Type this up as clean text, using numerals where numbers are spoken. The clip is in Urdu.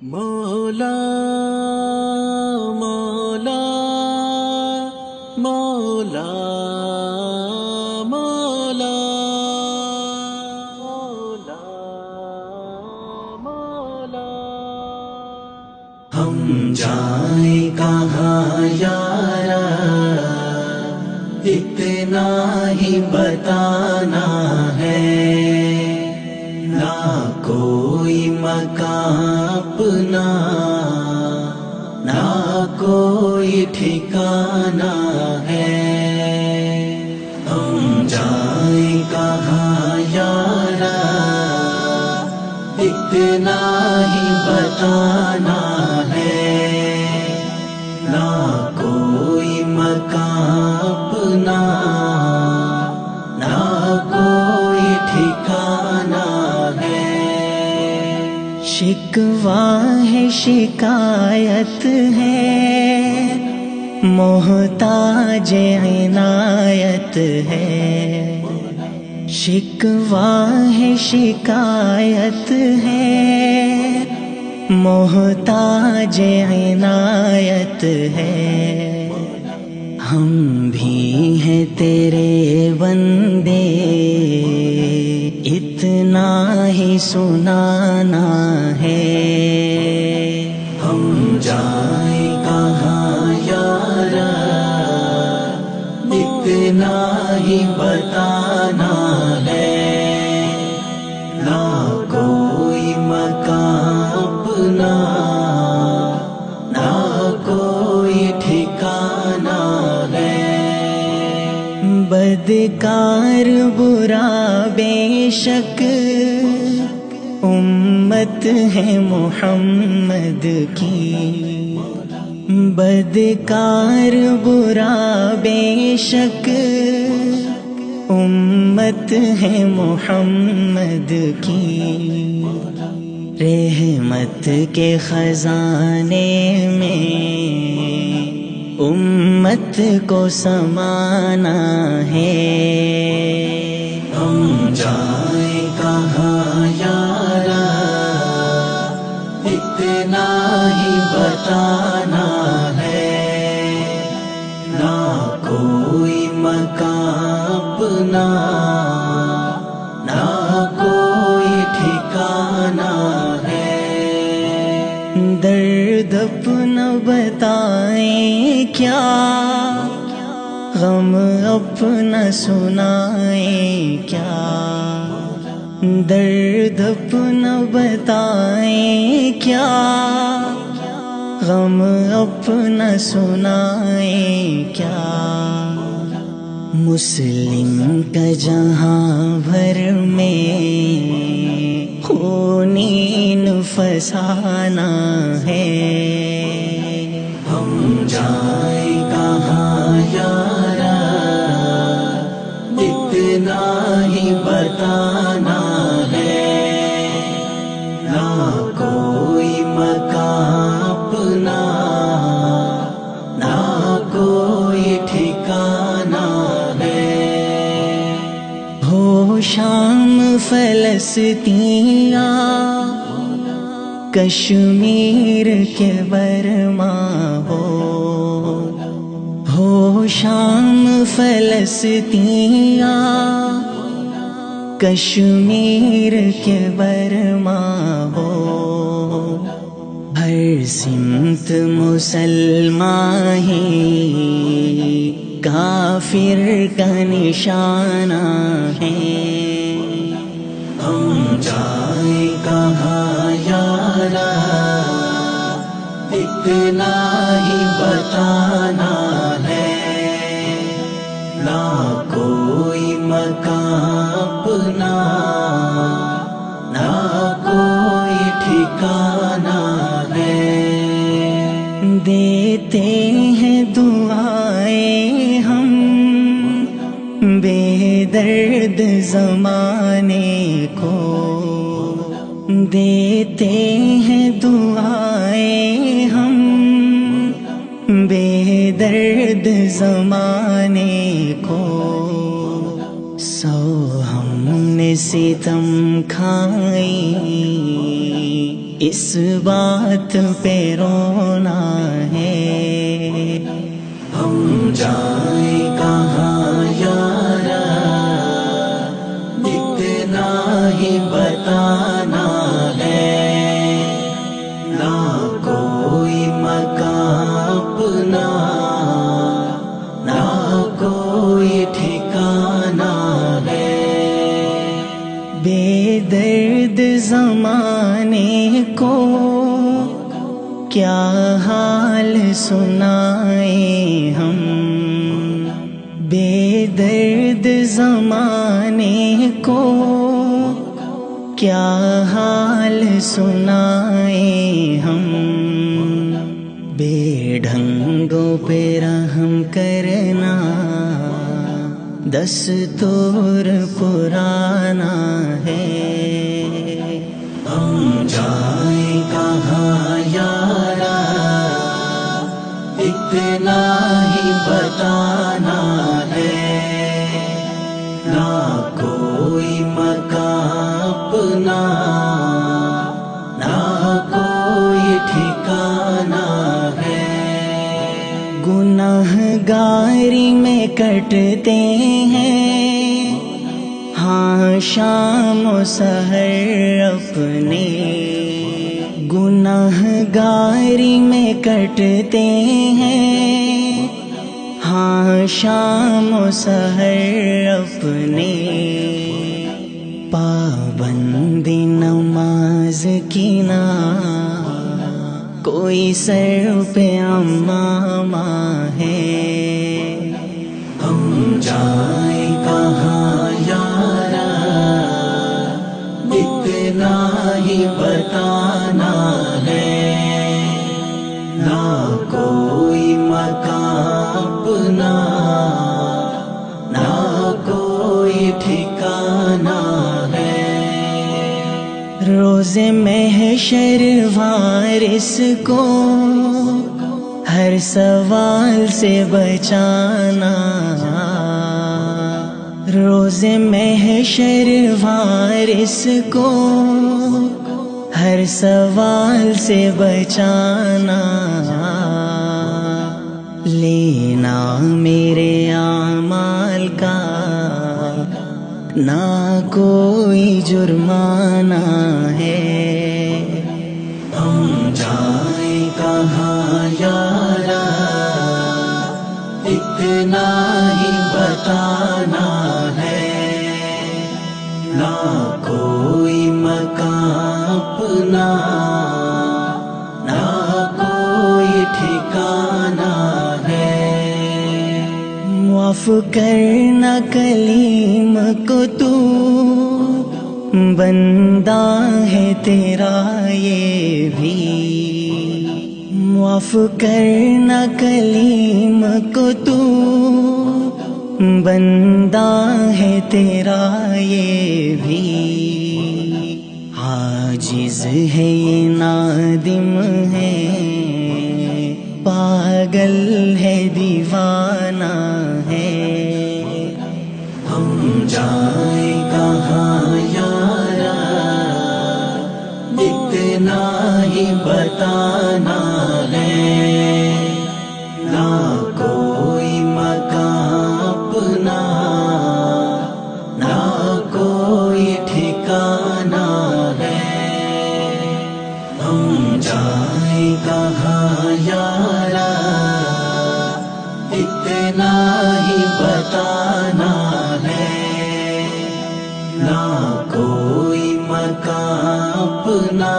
مولا مولا مولا مولا مولا مولا ہم جائیں کہاں یارا اتنا ہی بتانا ہے، نہ کوئی مکان اپنا نہ کوئی ٹھکانہ ہے۔ ہم جائیں کہاں یارا اتنا ہی بتانا ہے، نہ کوئی مکان اپنا نہ کوئی ٹھکانہ ہے۔ شکوہ ہے شکایت ہے، محتاج عنایت ہے۔ شکوہ ہے شکایت ہے، محتاج عنایت ہے۔ ہم بھی ہیں تیرے بندے، اتنا ہی سنانا ہے۔ ہم جائیں کہاں یارا اتنا ہی بتانا ہے، نہ کوئی مکان اپنا نہ کوئی ٹھکانہ ہے۔ بدکار برا بے شک امت ہے محمد کی، بدکار برا بے شک امت ہے محمد کی۔ رحمت کے خزانے میں امت کو سمانا ہے۔ ہم جائیں کہاں یارا اتنا ہی بتانا ہے، نہ کوئی مکان اپنا نہ کوئی ٹھکانہ ہے۔ درد اپنا بتائیں کیا، غم اپنا سنائیں کیا۔ درد اپنا بتائیں کیا، غم اپنا سنائیں کیا۔ مسلم کا جہاں بھر میں خونین فسانہ ہے۔ ہم جائیں کہاں یارا اتنا ہی بتانا ہے، نہ کوئی مکان اپنا نہ کوئی ٹھکانہ ہے۔ ہو شام فلسطین کشمیر کے برما ہو شام فلسطین کشمیر کے برما ہو۔ ہر سمت مسلمان ہی کافر کا نشانہ ہے۔ ہم جائیں کہاں یارا اتنا ہی بتانا ہے، نہ کوئی مکان اپنا نہ کوئی ٹھکانہ ہے۔ دیتے ہیں دعائیں ہم بے درد زمانے کو، دیتے ہیں دعائیں ہم بے درد زمانے کو۔ سو ہم نے ستم کھائیں اس بات پہ رونا ہے. ہم جائیں کہاں یارا اتنا ہی بتانا ہے. نہ کوئی مکان اپنا نہ کوئی ٹھکانا ہے. بے درد زمانے کو کیا حال سنائیں ہم. بے درد زمانے کو کیا حال سنائیں ہم. بے ڈھنگوں پہ رحم کرنا دستور پرانا ہے. ہم جائیں کہاں یارا اتنا ہی بتانا ہے. نہ کوئی مکان اپنا نہ کوئی ٹھکانا ہے. گناہ گاری میں کٹتے ہیں ہاں شام و سحر اپنے. گناہ گاری میں کٹتے ہیں ہاں شام و سحر اپنے. پابندی نماز کی نہ کوئی سر پہ امامہ ہے. ہم جائیں کہاں یارا اتنا ہی بتانا ہے. نہ کوئی مکان اپنا نہ کوئی ٹھکانا ہے. روز محشر وارث کو ہر سوال سے بچانا. روز محشر وارث کو ہر سوال سے بچانا. لینا میرے اعمال کا نہ کوئی جرمانہ ہے. ہم جائیں کہاں یارا اتنا ہی بتانا ہے. نہ کوئی مکان اپنا نہ کوئی ٹھکانا ہے. معاف کرنا کلیم کو تو بندہ ہے تیرا یہ بھی. معاف کرنا کلیم کو تو بندہ ہے تیرا یہ بھی. عاجز ہے یہ نادم ہے پاگل ہے دیوانہ ہے. ہم جائیں کہاں یارا اتنا ہی بتانا ہے. نہ کوئی مکان اپنا نہ کوئی ٹھکانا ہے. ہم جائیں کہاں یارا اتنا ہی بتانا ہے. نہ کوئی مکان اپنا